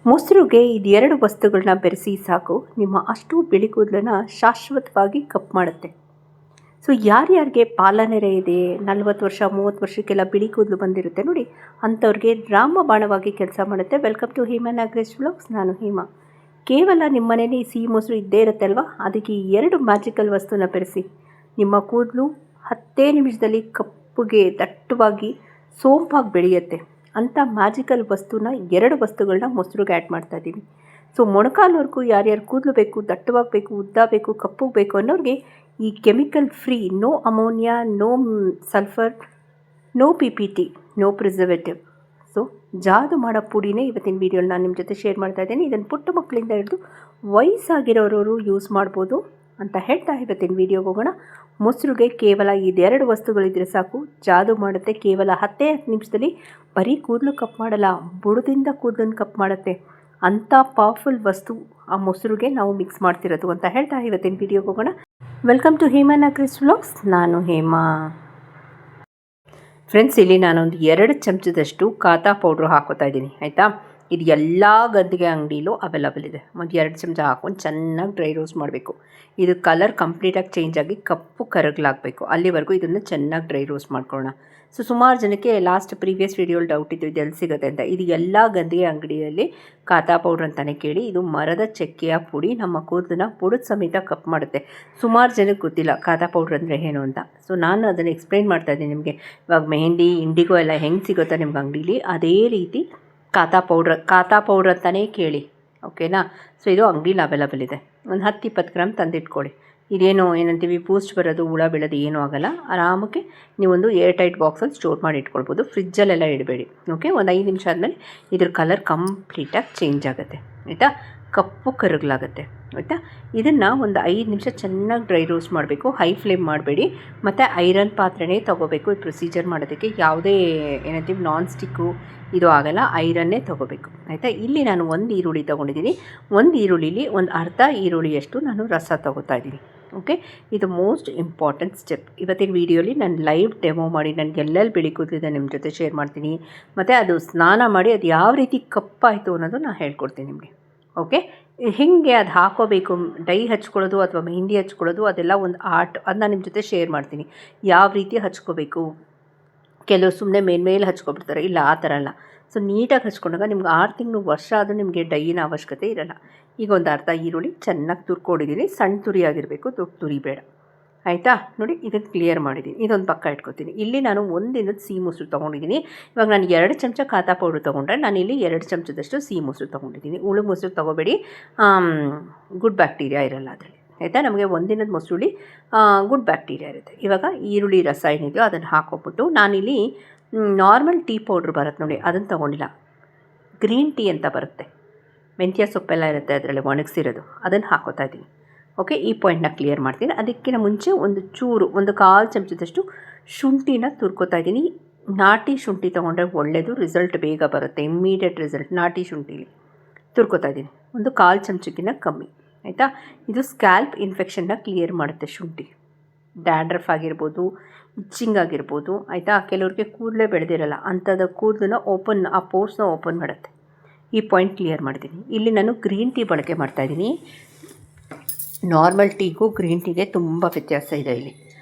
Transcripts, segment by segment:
ಮೊಸರುಗೆ ಇದೆರಡು ವಸ್ತುಗಳನ್ನ ಬೆರೆಸಿ ಸಾಕು ನಿಮ್ಮ ಅಷ್ಟು ಬಿಳಿ ಕೂದಲನ್ನು ಶಾಶ್ವತವಾಗಿ ಕಪ್ ಮಾಡುತ್ತೆ. ಸೊ ಯಾರ್ಯಾರಿಗೆ ಪಾಲನೆರೆ ಇದೆ, 40 ವರ್ಷ 30 ವರ್ಷಕ್ಕೆಲ್ಲ ಬಿಳಿ ಕೂದಲು ಬಂದಿರುತ್ತೆ ನೋಡಿ, ಅಂಥವ್ರಿಗೆ ರಾಮಬಾಣವಾಗಿ ಕೆಲಸ ಮಾಡುತ್ತೆ. Welcome to Hema Nagaraj vlogs. ನಾನು ಹೇಮಾ. ಕೇವಲ ನಿಮ್ಮ ಮನೇಲಿ ಸಿಹಿ ಮೊಸರು ಇದ್ದೇ ಇರುತ್ತೆ ಅಲ್ವಾ, ಅದಕ್ಕೆ ಈ ಎರಡು ಮ್ಯಾಜಿಕಲ್ ವಸ್ತುನ ಬೆರೆಸಿ ನಿಮ್ಮ ಕೂದಲು 10 ನಿಮಿಷದಲ್ಲಿ ಕಪ್ಪುಗೆ ದಟ್ಟವಾಗಿ ಸೋಂಪಾಗಿ ಬೆಳೆಯುತ್ತೆ. ಅಂಥ ಮ್ಯಾಜಿಕಲ್ ವಸ್ತುನ, ಎರಡು ವಸ್ತುಗಳನ್ನ ಮೊಸರುಗೆ ಆ್ಯಡ್ ಮಾಡ್ತಾ ಇದ್ದೀವಿ. ಸೊ ಮೊಣಕಾಲ್ವರೆಗೂ ಯಾರ್ಯಾರು ಕೂದಲು ಬೇಕು, ದಟ್ಟವಾಗಬೇಕು, ಉದ್ದ ಬೇಕು, ಕಪ್ಪಗೆ ಬೇಕು ಅನ್ನೋರಿಗೆ ಈ chemical free, no ammonia, no sulphur, no PPT, no preservative, so ಜಾದು ಮಾಡೋ ಪುಡಿನೇ ಇವತ್ತಿನ ವೀಡಿಯೋಲಿ ನಾನು ನಿಮ್ಮ ಜೊತೆ ಶೇರ್ ಮಾಡ್ತಾ ಇದ್ದೀನಿ. ಇದನ್ನು ಪುಟ್ಟ ಮಕ್ಕಳಿಂದ ಹಿಡಿದು ವಯಸ್ಸಾಗಿರೋರು ಯೂಸ್ ಮಾಡ್ಬೋದು ಅಂತ ಹೇಳ್ತಾ ಇವತ್ತಿನ ವೀಡಿಯೋಗೆ ಹೋಗೋಣ. ಮೊಸರುಗೆ ಕೇವಲ ಇದೆರಡು ವಸ್ತುಗಳಿದ್ರೆ ಸಾಕು, ಜಾದು ಮಾಡುತ್ತೆ. ಕೇವಲ 10 ನಿಮಿಷದಲ್ಲಿ ಬರೀ ಕೂದಲು ಕಪ್ ಮಾಡಲ್ಲ, ಬುಡದಿಂದ ಕೂದಲನ್ನು ಕಪ್ ಮಾಡುತ್ತೆ. ಅಂಥ ಪವರ್ಫುಲ್ ವಸ್ತು ಆ ಮೊಸರುಗೆ ನಾವು ಮಿಕ್ಸ್ ಮಾಡ್ತಿರೋದು ಅಂತ ಹೇಳ್ತಾ ಇವತ್ತಿನ ವೀಡಿಯೋಗೆ ಹೋಗೋಣ. Welcome to Hema Nagaraj vlogs. ನಾನು ಹೇಮಾ. ಫ್ರೆಂಡ್ಸ್, ಇಲ್ಲಿ ನಾನೊಂದು 2 ಚಮಚದಷ್ಟು ಕಾತಾ ಪೌಡ್ರು ಹಾಕೋತಾ ಇದ್ದೀನಿ. ಆಯಿತಾ, ಇದು ಎಲ್ಲ ಗಂದಿಗೆ ಅಂಗಡಿಲೂ ಅವೈಲಬಲ್ ಇದೆ. ಒಂದು 2 ಚಮಚ ಹಾಕೊಂಡು ಚೆನ್ನಾಗಿ ಡ್ರೈ ರೋಸ್ಟ್ ಮಾಡಬೇಕು. ಇದು ಕಲರ್ ಕಂಪ್ಲೀಟಾಗಿ ಚೇಂಜ್ ಆಗಿ ಕಪ್ಪು ಕರಗಲಾಗಬೇಕು, ಅಲ್ಲಿವರೆಗೂ ಇದನ್ನು ಚೆನ್ನಾಗಿ ಡ್ರೈ ರೋಸ್ಟ್ ಮಾಡ್ಕೊಳ್ಳೋಣ. ಸೊ ಸುಮಾರು ಜನಕ್ಕೆ ಪ್ರೀವಿಯಸ್ ವೀಡಿಯೋಲಿ ಡೌಟ್ ಇತ್ತು, ಇದು ಎಲ್ಲಿ ಸಿಗುತ್ತೆ ಅಂತ. ಇದು ಎಲ್ಲ ಗಂದಿಗೆ ಅಂಗಡಿಯಲ್ಲಿ ಕಾತಾ ಪೌಡ್ರ್ ಅಂತಲೇ ಕೇಳಿ. ಇದು ಮರದ ಚಕ್ಕೆಯ ಪುಡಿ, ನಮ್ಮ ಕೂದಲನ್ನ ಬುಡದ ಸಮೇತ ಕಪ್ ಮಾಡುತ್ತೆ. ಸುಮಾರು ಜನಕ್ಕೆ ಗೊತ್ತಿಲ್ಲ ಕಾತಾ ಪೌಡ್ರ್ ಅಂದರೆ ಏನು ಅಂತ. ಸೊ ನಾನು ಅದನ್ನು ಎಕ್ಸ್ಪ್ಲೈನ್ ಮಾಡ್ತಾ ಇದ್ದೀನಿ ನಿಮಗೆ. ಇವಾಗ ಮೆಹಂದಿ, ಇಂಡಿಗೋ ಎಲ್ಲ ಹೆಂಗೆ ಸಿಗುತ್ತಾ ನಿಮ್ಗೆ ಅಂಗಡೀಲಿ, ಅದೇ ರೀತಿ ಕಾತಾ ಪೌಡ್ರ್ ಅಂತಲೇ ಕೇಳಿ. ಓಕೆನಾ. ಸೊ ಇದು ಅಂಗಡೀಲಿ ಅವೈಲಬಲ್ ಇದೆ. ಒಂದು 10-20 ಗ್ರಾಮ್ ತಂದಿಟ್ಕೊಳ್ಳಿ. ಇದೇನು ಏನಂತೀವಿ, ಬೂಸ್ಟ್ ಬರೋದು, ಹುಳ ಬೀಳೋದು ಏನೂ ಆಗೋಲ್ಲ. ಆರಾಮಕ್ಕೆ ನೀವೊಂದು ಏರ್ ಟೈಟ್ ಬಾಕ್ಸಲ್ಲಿ ಸ್ಟೋರ್ ಮಾಡಿ ಇಟ್ಕೊಳ್ಬೋದು. ಫ್ರಿಜ್ಜಲ್ಲೆಲ್ಲ ಇಡಬೇಡಿ. ಓಕೆ, ಒಂದು 5 ನಿಮಿಷ ಆದಮೇಲೆ ಇದ್ರ ಕಲರ್ ಕಂಪ್ಲೀಟಾಗಿ ಚೇಂಜ್ ಆಗುತ್ತೆ. ಆಯಿತಾ, ಕಪ್ಪು ಕರಗಲಾಗುತ್ತೆ. ಆಯಿತಾ, ಇದನ್ನು ಒಂದು 5 ನಿಮಿಷ ಚೆನ್ನಾಗಿ ಡ್ರೈ ರೋಸ್ಟ್ ಮಾಡಬೇಕು. ಹೈ ಫ್ಲೇಮ್ ಮಾಡಬೇಡಿ. ಮತ್ತು ಐರನ್ ಪಾತ್ರೆನೇ ತೊಗೋಬೇಕು ಈ ಪ್ರೊಸೀಜರ್ ಮಾಡೋದಕ್ಕೆ. ಯಾವುದೇ ಏನಂತೀವಿ ನಾನ್ ಸ್ಟಿಕ್ಕು ಇದು ಆಗೋಲ್ಲ, ಐರನ್ನೇ ತೊಗೋಬೇಕು. ಆಯಿತಾ, ಇಲ್ಲಿ ನಾನು 1 ಈರುಳ್ಳಿ ತೊಗೊಂಡಿದ್ದೀನಿ. 1 ಈರುಳ್ಳಿಲಿ ಒಂದು ಅರ್ಧ ಈರುಳ್ಳಿಯಷ್ಟು ನಾನು ರಸ ತೊಗೋತಾ ಇದ್ದೀನಿ. ಓಕೆ, ಇದು ಮೋಸ್ಟ್ ಇಂಪಾರ್ಟೆಂಟ್ ಸ್ಟೆಪ್. ಇವತ್ತಿನ ವೀಡಿಯೋಲಿ ನಾನು ಲೈವ್ ಡೆಮೋ ಮಾಡಿ ನನಗೆ ಎಲ್ಲೆಲ್ಲಿ ಬಿಳಿ ಕೂದಲಿದೆ ನಿಮ್ಮ ಜೊತೆ ಶೇರ್ ಮಾಡ್ತೀನಿ. ಮತ್ತು ಅದು ಸ್ನಾನ ಮಾಡಿ ಅದು ಯಾವ ರೀತಿ ಕಪ್ಪಾಯಿತು ಅನ್ನೋದು ನಾನು ಹೇಳ್ಕೊಡ್ತೀನಿ ನಿಮಗೆ. ಓಕೆ, ಹೇಗೆ ಅದು ಹಾಕೋಬೇಕು, ಡೈ ಹಚ್ಕೊಳ್ಳೋದು ಅಥವಾ ಮೆಹಂದಿ ಹಚ್ಕೊಳ್ಳೋದು, ಅದೆಲ್ಲ ಒಂದು ಆರ್ಟ್. ಅದು ನಾನು ನಿಮ್ಮ ಜೊತೆ ಶೇರ್ ಮಾಡ್ತೀನಿ. ಯಾವ ರೀತಿ ಹಚ್ಕೋಬೇಕು. ಕೆಲವರು ಸುಮ್ಮನೆ ಮೇಲ್ಮೇಲೆ ಹಚ್ಕೊಬಿಡ್ತಾರೆ, ಇಲ್ಲ ಆ ಥರ ಅಲ್ಲ. ಸೊ ನೀಟಾಗಿ ಹಚ್ಕೊಂಡಾಗ ನಿಮ್ಗೆ 6 ತಿಂಗಳು, ವರ್ಷ ಆದರೂ ನಿಮಗೆ ಡೈಯಿನ ಅವಶ್ಯಕತೆ ಇರೋಲ್ಲ. ಈಗ ಒಂದು ಅರ್ಧ ಈರುಳ್ಳಿ ಚೆನ್ನಾಗಿ ತುರ್ಕೊಂಡಿದ್ದೀನಿ. ಸಣ್ಣ ತುರಿ ಆಗಿರಬೇಕು, ದೊಡ್ಡ ತುರಿ ಬೇಡ. ಆಯಿತಾ, ನೋಡಿ ಇದನ್ನು ಕ್ಲಿಯರ್ ಮಾಡಿದ್ದೀನಿ. ಇದೊಂದು ಪಕ್ಕ ಇಟ್ಕೊತೀನಿ. ಇಲ್ಲಿ ನಾನು 1 ದಿನದ ಸಿಹಿ ಮೊಸರು ತೊಗೊಂಡಿದ್ದೀನಿ. ಇವಾಗ ನಾನು 2 ಚಮಚ ಕಾತಾ ಪೌಡ್ರ್ ತೊಗೊಂಡ್ರೆ ನಾನಿಲ್ಲಿ 2 ಚಮಚದಷ್ಟು ಸಿಹಿ ಮೊಸರು ತೊಗೊಂಡಿದ್ದೀನಿ. ಉಳು ಮೊಸರು ತೊಗೋಬೇಡಿ, ಗುಡ್ ಬ್ಯಾಕ್ಟೀರಿಯಾ ಇರೋಲ್ಲ ಅದರಲ್ಲಿ. ಆಯಿತಾ, ನಮಗೆ 1 ದಿನದ ಮೊಸರುಳಿ ಗುಡ್ ಬ್ಯಾಕ್ಟೀರಿಯಾ ಇರುತ್ತೆ. ಇವಾಗ ಈರುಳ್ಳಿ ರಸ ಏನಿದೆಯೋ ಅದನ್ನು ಹಾಕ್ಕೊಬಿಟ್ಟು, ನಾನಿಲ್ಲಿ ನಾರ್ಮಲ್ ಟೀ ಪೌಡ್ರ್ ಬರುತ್ತೆ ನೋಡಿ, ಅದನ್ನು ತೊಗೊಂಡಿಲ್ಲ. ಗ್ರೀನ್ ಟೀ ಅಂತ ಬರುತ್ತೆ, ಮೆಂತ್ಯ ಸೊಪ್ಪೆಲ್ಲ ಇರುತ್ತೆ ಅದರಲ್ಲಿ ಒಣಗಿಸಿರೋದು, ಅದನ್ನು ಹಾಕೋತಾ ಇದ್ದೀನಿ. ಓಕೆ, ಈ ಪಾಯಿಂಟ್ನ ಕ್ಲಿಯರ್ ಮಾಡ್ತೀನಿ. ಅದಕ್ಕಿಂತ ಮುಂಚೆ ಒಂದು 1/4 ಚಮಚದಷ್ಟು ಶುಂಠಿನ ತುರ್ಕೋತಾ ಇದ್ದೀನಿ. ನಾಟಿ ಶುಂಠಿ ತೊಗೊಂಡ್ರೆ ಒಳ್ಳೆಯದು, ರಿಸಲ್ಟ್ ಬೇಗ ಬರುತ್ತೆ, ಇಮ್ಮಿಡಿಯೇಟ್ ರಿಸಲ್ಟ್. ನಾಟಿ ಶುಂಠಿಲಿ ತುರ್ಕೋತಾ ಇದ್ದೀನಿ, ಒಂದು 1/4 ಚಮಚಕ್ಕಿಂತ ಕಮ್ಮಿ. ಆಯಿತಾ, ಇದು ಸ್ಕ್ಯಾಲ್ಪ್ ಇನ್ಫೆಕ್ಷನ್ನ ಕ್ಲಿಯರ್ ಮಾಡುತ್ತೆ ಶುಂಠಿ. ಡ್ಯಾಂಡ್ರಫ್ ಆಗಿರ್ಬೋದು, ಇಚ್ಚಿಂಗ್ ಆಗಿರ್ಬೋದು. ಆಯಿತಾ, ಕೆಲವ್ರಿಗೆ ಕೂದಲೇ ಬೆಳೆದಿರಲ್ಲ, ಅಂಥದ್ದು ಕೂದಲನ್ನ ಆ ಪೋರ್ಸ್ನ ಓಪನ್ ಮಾಡುತ್ತೆ. ಈ ಪಾಯಿಂಟ್ ಕ್ಲಿಯರ್ ಮಾಡ್ತೀನಿ. ಇಲ್ಲಿ ನಾನು ಗ್ರೀನ್ ಟೀ ಬಳಕೆ ಮಾಡ್ತಾಯಿದ್ದೀನಿ. ನಾರ್ಮಲ್ ಟೀಗೂ ಗ್ರೀನ್ ಟೀಗೆ ತುಂಬ ವ್ಯತ್ಯಾಸ ಇದೆ ಇಲ್ಲಿ.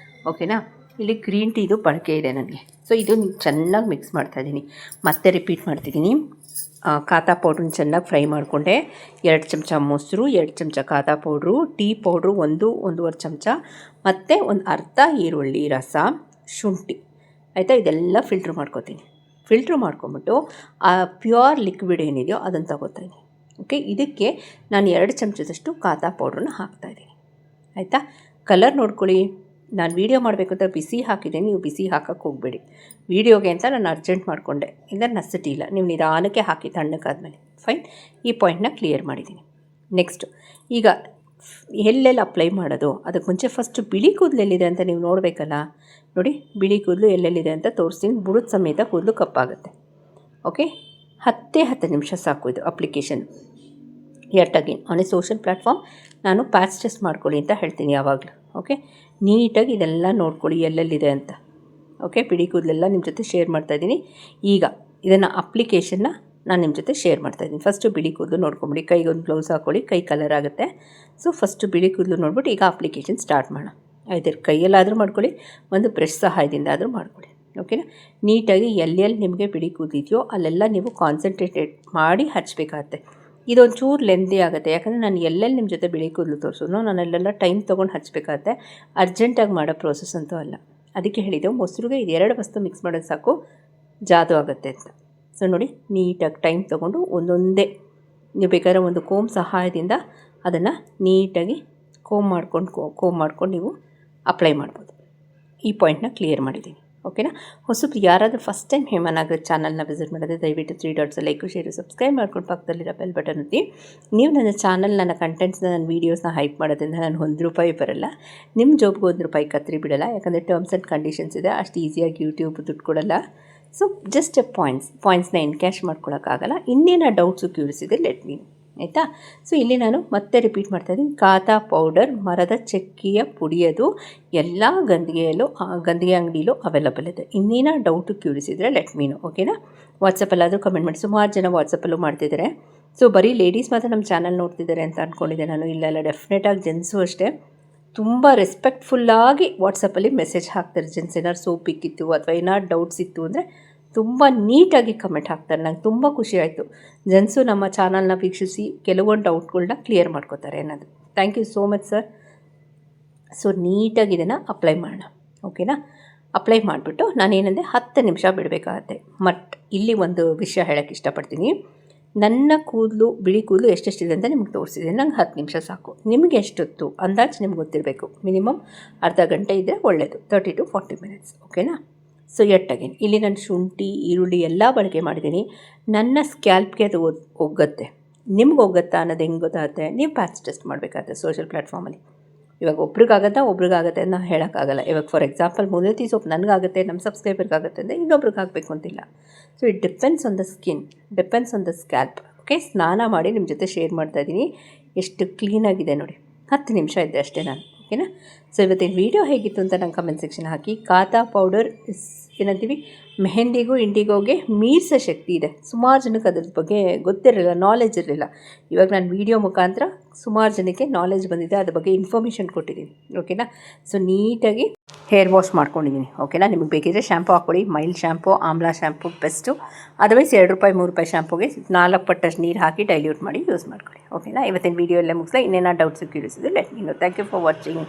ಓಕೆನಾ, ಇಲ್ಲಿ ಗ್ರೀನ್ ಟೀದು ಬಳಕೆ ಇದೆ ನನಗೆ. ಸೊ ಇದು ಚೆನ್ನಾಗಿ ಮಿಕ್ಸ್ ಮಾಡ್ತಾಯಿದ್ದೀನಿ. ಮತ್ತೆ ರಿಪೀಟ್ ಮಾಡ್ತಿದ್ದೀನಿ. ಕಾತಾ ಪೌಡ್ರನ್ನ ಚೆನ್ನಾಗಿ ಫ್ರೈ ಮಾಡಿಕೊಂಡೆ. 2 ಚಮಚ ಮೊಸರು, 2 ಚಮಚ ಕಾತಾ ಪೌಡ್ರು, ಟೀ ಪೌಡ್ರು 1-1.5 ಚಮಚ, ಮತ್ತು ಒಂದು ಅರ್ಧ ಈರುಳ್ಳಿ ರಸ, ಶುಂಠಿ. ಆಯಿತಾ, ಇದೆಲ್ಲ ಫಿಲ್ಟ್ರ್ ಮಾಡ್ಕೊತೀನಿ. ಫಿಲ್ಟ್ರ್ ಮಾಡ್ಕೊಂಬಿಟ್ಟು ಆ ಪ್ಯೂರ್ ಲಿಕ್ವಿಡ್ ಏನಿದೆಯೋ ಅದನ್ನು ತಗೋತಾಯಿದ್ದೀನಿ. ಓಕೆ, ಇದಕ್ಕೆ ನಾನು 2 ಚಮಚದಷ್ಟು ಕಾತಾ ಪೌಡ್ರನ್ನ ಹಾಕ್ತಾಯಿದ್ದೀನಿ. ಆಯಿತಾ, ಕಲರ್ ನೋಡ್ಕೊಳ್ಳಿ. ನಾನು ವೀಡಿಯೋ ಮಾಡಬೇಕು ಅಂತ ಬಿಸಿ ಹಾಕಿದ್ದೀನಿ, ನೀವು ಬಿಸಿ ಹಾಕೋಕ್ಕೆ ಹೋಗಬೇಡಿ. ವೀಡಿಯೋಗೆ ಅಂತ ನಾನು ಅರ್ಜೆಂಟ್ ಮಾಡಿಕೊಂಡೆ, ಇಲ್ಲ ನೆಸೆಸಿಟಿ ಇಲ್ಲ, ನೀವು ನಿಧಾನಕ್ಕೆ ಹಾಕಿ ತಣ್ಣಕ್ಕಾದ್ಮೇಲೆ. ಫೈನ್, ಈ ಪಾಯಿಂಟ್ನ ಕ್ಲಿಯರ್ ಮಾಡಿದ್ದೀನಿ. ನೆಕ್ಸ್ಟು, ಈಗ ಎಲ್ಲೆಲ್ಲಿ ಅಪ್ಲೈ ಮಾಡೋದು, ಅದಕ್ಕೆ ಮುಂಚೆ ಫಸ್ಟು ಬಿಳಿ ಕೂದಲು ಎಲ್ಲಿದೆ ಅಂತ ನೀವು ನೋಡಬೇಕಲ್ಲ. ನೋಡಿ, ಬಿಳಿ ಕೂದಲು ಎಲ್ಲೆಲ್ಲಿದೆ ಅಂತ ತೋರಿಸ್ತೀನಿ. ಬುಡದ ಸಮೇತ ಕೂದಲು ಕಪ್ಪಾಗುತ್ತೆ. ಓಕೆ, 10 ನಿಮಿಷ ಸಾಕು ಇದು application. Yet again on A social platform ನಾನು ಪ್ಯಾಚ್ ಟೆಸ್ಟ್ ಮಾಡ್ಕೊಳ್ಳಿ ಅಂತ ಹೇಳ್ತೀನಿ ಯಾವಾಗಲೂ. ಓಕೆ, ನೀಟಾಗಿ ಇದೆಲ್ಲ ನೋಡ್ಕೊಳ್ಳಿ ಎಲ್ಲೆಲ್ಲಿದೆ ಅಂತ. ಓಕೆ, ಬಿಳಿ ಕೂದಲೆಲ್ಲ ನಿಮ್ಮ ಜೊತೆ ಶೇರ್ ಮಾಡ್ತಾಯಿದ್ದೀನಿ. ಈಗ ಇದನ್ನು ಅಪ್ಲಿಕೇಶನ್ನ ನಾನು ನಿಮ್ಮ ಜೊತೆ ಶೇರ್ ಮಾಡ್ತಾಯಿದ್ದೀನಿ. ಫಸ್ಟು ಬಿಳಿ ಕೂದಲು ನೋಡ್ಕೊಂಬಿಡಿ, ಕೈಗೊಂದು ಬ್ಲೌಸ್ ಹಾಕ್ಕೊಳ್ಳಿ, ಕೈ ಕಲರ್ ಆಗುತ್ತೆ. ಸೊ ಫಸ್ಟು ಬಿಳಿ ಕೂದಲು ನೋಡ್ಬಿಟ್ಟು ಈಗ ಅಪ್ಲಿಕೇಶನ್ ಸ್ಟಾರ್ಟ್ ಮಾಡೋಣ. ಆಯ್ತು, ಕೈಯಲ್ಲಾದರೂ ಮಾಡ್ಕೊಳ್ಳಿ, ಒಂದು ಬ್ರಷ್ ಸಹಾಯದಿಂದ ಆದರೂ ಮಾಡ್ಕೊಳ್ಳಿ. ಓಕೆನಾ? ನೀಟಾಗಿ ಎಲ್ಲೆಲ್ಲಿ ನಿಮಗೆ ಬಿಳಿ ಕೂದಲಿದೆಯೋ ಅಲ್ಲೆಲ್ಲ ನೀವು ಕಾನ್ಸಂಟ್ರೇಟೆಡ್ ಮಾಡಿ ಹಚ್ಚಬೇಕಾಗತ್ತೆ. ಇದೊಂದು ಚೂರು ಲೆಂದಿ ಆಗುತ್ತೆ, ಯಾಕಂದರೆ ನಾನು ಎಲ್ಲೆಲ್ಲಿ ನಿಮ್ಮ ಜೊತೆ ಬಿಳಿ ಕೂದಲು ತೋರಿಸೋನು ನಾನೆಲ್ಲೆಲ್ಲ ಟೈಮ್ ತೊಗೊಂಡು ಹಚ್ಚಬೇಕಾಗತ್ತೆ. ಅರ್ಜೆಂಟಾಗಿ ಮಾಡೋ ಪ್ರೋಸೆಸ್ ಅಂತೂ ಅಲ್ಲ. ಅದಕ್ಕೆ ಹೇಳಿದ್ದೆವು ಮೊಸರಿಗೆ ಇದು 2 ವಸ್ತು ಮಿಕ್ಸ್ ಮಾಡೋದು ಸಾಕು, ಜಾದು ಆಗುತ್ತೆ ಅಂತ. ಸೊ ನೋಡಿ, ನೀಟಾಗಿ ಟೈಮ್ ತೊಗೊಂಡು ಒಂದೊಂದೇ ನೀವು ಬೇಕಾದ್ರೆ ಒಂದು ಕೋಮ್ ಸಹಾಯದಿಂದ ಅದನ್ನು ನೀಟಾಗಿ ಕೋಮ್ ಮಾಡ್ಕೊಂಡು ನೀವು ಅಪ್ಲೈ ಮಾಡ್ಬೋದು. ಈ ಪಾಯಿಂಟ್ನ ಕ್ಲಿಯರ್ ಮಾಡಿದ್ದೀನಿ. ಓಕೆನಾ? ಹೊಸಬ್ರು ಯಾರಾದರೂ ಫಸ್ಟ್ ಟೈಮ್ ಹೇಮನಾಗರ ಚಾನಲ್ನ ವಿಸಿಟ್ ಮಾಡಿದ್ರೆ ದಯವಿಟ್ಟು 3 ಡಾಟ್ಸ್ ಲೈಕ್ ಶೇರು ಸಬ್ಸ್ಕ್ರೈಬ್ ಮಾಡ್ಕೊಂಡು ಪಕ್ಕದಲ್ಲಿರೋ ಬೆಲ್ ಬಟನ್ ಒತ್ತಿ. ನೀವು ನನ್ನ ಚಾನಲ್, ನನ್ನ ಕಂಟೆಂಟ್ಸ್ನ, ನನ್ನ ವೀಡಿಯೋಸ್ನ ಹೈಪ್ ಮಾಡೋದ್ರಿಂದ ನಾನು ₹1 ಬರಲ್ಲ, ನಿಮ್ಮ ಜಾಬ್ಗೆ ₹1 ಕತ್ತರಿ ಬಿಡಲ್ಲ. ಯಾಕಂದರೆ ಟರ್ಮ್ಸ್ ಆ್ಯಂಡ್ ಕಂಡೀಷನ್ಸ್ ಇದೆ, ಅಷ್ಟು ಈಸಿಯಾಗಿ ಯೂಟ್ಯೂಬ್ ದುಡ್ಡು ಕೊಡಲ್ಲ. ಸೊ ಜಸ್ಟ್ ಪಾಯಿಂಟ್ಸ್ನ ಎನ್ಕ್ಯಾಶ್ ಮಾಡ್ಕೊಳಕ್ಕಾಗಲ್ಲ. ಇನ್ನೇನು ಡೌಟ್ಸು ಕ್ಯೂರಿಯಸ್ ಇದೆ, ಲೆಟ್ ಮೀ. ಆಯಿತಾ? ಸೊ ಇಲ್ಲಿ ನಾನು ಮತ್ತೆ ರಿಪೀಟ್ ಮಾಡ್ತಾಯಿದ್ದೀನಿ, ಖಾತಾ ಪೌಡರ್ ಮರದ ಚಕ್ಕೆಯ ಪುಡಿಯದು ಎಲ್ಲ ಗಂಧಿಗೆ ಅಂಗಡಿಲೂ ಅವೈಲಬಲ್ ಇದೆ. ಇನ್ನೇನು ಡೌಟು ಕ್ಯೂರಿಯಸ್ ಇದ್ದರೆ ಲೆಟ್ ಮೀನು. ಓಕೆನಾ? ವಾಟ್ಸಪ್ಪಲ್ಲಾದರೂ ಕಮೆಂಟ್ ಮಾಡಿ. ಸುಮಾರು ಜನ ವಾಟ್ಸಪ್ಪಲ್ಲೂ ಮಾಡ್ತಿದ್ದಾರೆ. ಸೊ ಬರೀ ಲೇಡೀಸ್ ಮಾತ್ರ ನಮ್ಮ ಚಾನಲ್ ನೋಡ್ತಿದ್ದಾರೆ ಅಂತ ಅಂದ್ಕೊಂಡಿದ್ದೆ ನಾನು. ಇಲ್ಲ, ಡೆಫಿನೆಟಾಗಿ ಜೆಂಟ್ಸು ಅಷ್ಟೇ ತುಂಬ ರೆಸ್ಪೆಕ್ಟ್ಫುಲ್ಲಾಗಿ ವಾಟ್ಸಪ್ಪಲ್ಲಿ ಮೆಸೇಜ್ ಹಾಕ್ತಾರೆ. ಜೆಂಟ್ಸ್ ಏನಾದ್ರು ಸೋಪ್ ಇಕ್ಕಿತ್ತು ಅಥವಾ ಏನಾದ್ರು ಡೌಟ್ಸ್ ಇತ್ತು ಅಂದರೆ ತುಂಬ ನೀಟಾಗಿ ಕಮೆಂಟ್ ಹಾಕ್ತಾರೆ. ನಂಗೆ ತುಂಬ ಖುಷಿ ಆಯಿತು. ಜೆಂಟ್ಸು ನಮ್ಮ ಚಾನಲ್ನ ವೀಕ್ಷಿಸಿ ಕೆಲವೊಂದು ಡೌಟ್ಗಳನ್ನ ಕ್ಲಿಯರ್ ಮಾಡ್ಕೋತಾರೆ ಅನ್ನೋದು. Thank you so much sir. So ನೀಟಾಗಿ ಇದನ್ನು ಅಪ್ಲೈ ಮಾಡೋಣ. ಓಕೆನಾ? ಅಪ್ಲೈ ಮಾಡಿಬಿಟ್ಟು ನಾನೇನಂದರೆ 10 ನಿಮಿಷ ಬಿಡಬೇಕಾಗತ್ತೆ. ಇಲ್ಲಿ ಒಂದು ವಿಷಯ ಹೇಳೋಕ್ಕೆ ಇಷ್ಟಪಡ್ತೀನಿ. ನನ್ನ ಕೂದಲು, ಬಿಳಿ ಕೂದಲು ಎಷ್ಟೆಷ್ಟಿದೆ ಅಂತ ನಿಮ್ಗೆ ತೋರಿಸಿದೆ. ನಂಗೆ 10 ನಿಮಿಷ ಸಾಕು. ನಿಮಗೆ ಎಷ್ಟೊತ್ತು ಅಂದಾಜು ನಿಮ್ಗೆ ಗೊತ್ತಿರಬೇಕು. ಮಿನಿಮಮ್ ಅರ್ಧ ಗಂಟೆ ಇದ್ದರೆ ಒಳ್ಳೆಯದು, 30 to 40 ಮಿನಿಟ್ಸ್. ಓಕೆನಾ? ಸೊ ಅಗೇನ್ ಇಲ್ಲಿ ನಾನು ಶುಂಠಿ, ಈರುಳ್ಳಿ ಎಲ್ಲ ಬಳಕೆ ಮಾಡಿದ್ದೀನಿ. ನನ್ನ ಸ್ಕ್ಯಾಲ್ಪ್ಗೆ ಅದು ಒಗ್ಗತ್ತೆ. ನಿಮ್ಗೆ ಒಗ್ಗತ್ತಾ ಅನ್ನೋದು ಹೆಂಗೆ ಗೊತ್ತಾಗುತ್ತೆ? ನೀವು ಪ್ಯಾಚ್ ಟೆಸ್ಟ್ ಮಾಡಬೇಕಾಗತ್ತೆ ಸೋಷಿಯಲ್ ಪ್ಲ್ಯಾಟ್ಫಾರ್ಮಲ್ಲಿ. ಇವಾಗ ಒಬ್ರಿಗಾಗತ್ತೆ ಅಂತ ಹೇಳೋಕ್ಕಾಗಲ್ಲ. ಇವಾಗ ಫಾರ್ ಎಕ್ಸಾಂಪಲ್ ಮುಲ್ತಾನಿ ಸೋಪ್ ನನಗಾಗುತ್ತೆ, ನಮ್ಮ ಸಬ್ಸ್ಕ್ರೈಬರ್ಗಾಗುತ್ತೆ ಅಂದರೆ ಇನ್ನೊಬ್ರಿಗೆ ಆಗಬೇಕು ಅಂತಿಲ್ಲ. So it depends on the skin, depends on the scalp. Okay? ಸ್ನಾನ ಮಾಡಿ ನಿಮ್ಮ ಜೊತೆ ಶೇರ್ ಮಾಡ್ತಾಯಿದ್ದೀನಿ. ಎಷ್ಟು ಕ್ಲೀನಾಗಿದೆ ನೋಡಿ. 10 ನಿಮಿಷ ಇದ್ದೆ ಅಷ್ಟೇ ನಾನು. ಓಕೆನಾ? ಸೊ ಇವತ್ತಿನ ವೀಡಿಯೋ ಹೇಗಿತ್ತು ಅಂತ ನಂಗೆ ಕಮೆಂಟ್ ಸೆಕ್ಷನ್ ಹಾಕಿ. ಖಾತಾ ಪೌಡರ್ ಏನಂತೀವಿ, ಮೆಹಂದಿಗೂ ಇಂಡಿಗೋಗೆ ಮೀರಿಸೋ ಶಕ್ತಿ ಇದೆ. ಸುಮಾರು ಜನಕ್ಕೆ ಅದ್ರ ಬಗ್ಗೆ ಗೊತ್ತಿರಲಿಲ್ಲ, ನಾಲೆಜ್ ಇರಲಿಲ್ಲ. ಇವಾಗ ನಾನು ವೀಡಿಯೋ ಮುಖಾಂತರ ಸುಮಾರು ಜನಕ್ಕೆ ನಾಲೆಜ್ ಬಂದಿದೆ, ಅದ್ರ ಬಗ್ಗೆ ಇನ್ಫಾರ್ಮೇಷನ್ ಕೊಟ್ಟಿದ್ದೀನಿ. ಓಕೆನಾ? ಸೊ ನೀಟಾಗಿ ಹೇರ್ ವಾಶ್ ಮಾಡ್ಕೊಂಡಿದ್ದೀನಿ. ಓಕೆನಾ? ನಿಮಗೆ ಬೇಕಿದ್ರೆ ಶ್ಯಾಂಪು ಹಾಕ್ಕೊಳ್ಳಿ. Mild shampoo, amla shampoo best. Otherwise ₹2 ₹3 ಶ್ಯಾಂಪುಗೆ 4 ಪಟ್ಟಷ್ಟು ನೀರು ಹಾಕಿ ಡೈಲ್ಯೂಟ್ ಮಾಡಿ ಯೂಸ್ ಮಾಡ್ಕೊಳ್ಳಿ. ಓಕೆನಾ? ಇವತ್ತಿನ ವೀಡಿಯೋ ಎಲ್ಲ ಮುಗಿಸ್ಲಾ. ಇನ್ನೇನೋ ಡೌಟ್ಸ್ ಕ್ಯೂರಿಯಸ್ ಇದೆ let me know. Thank you for watching.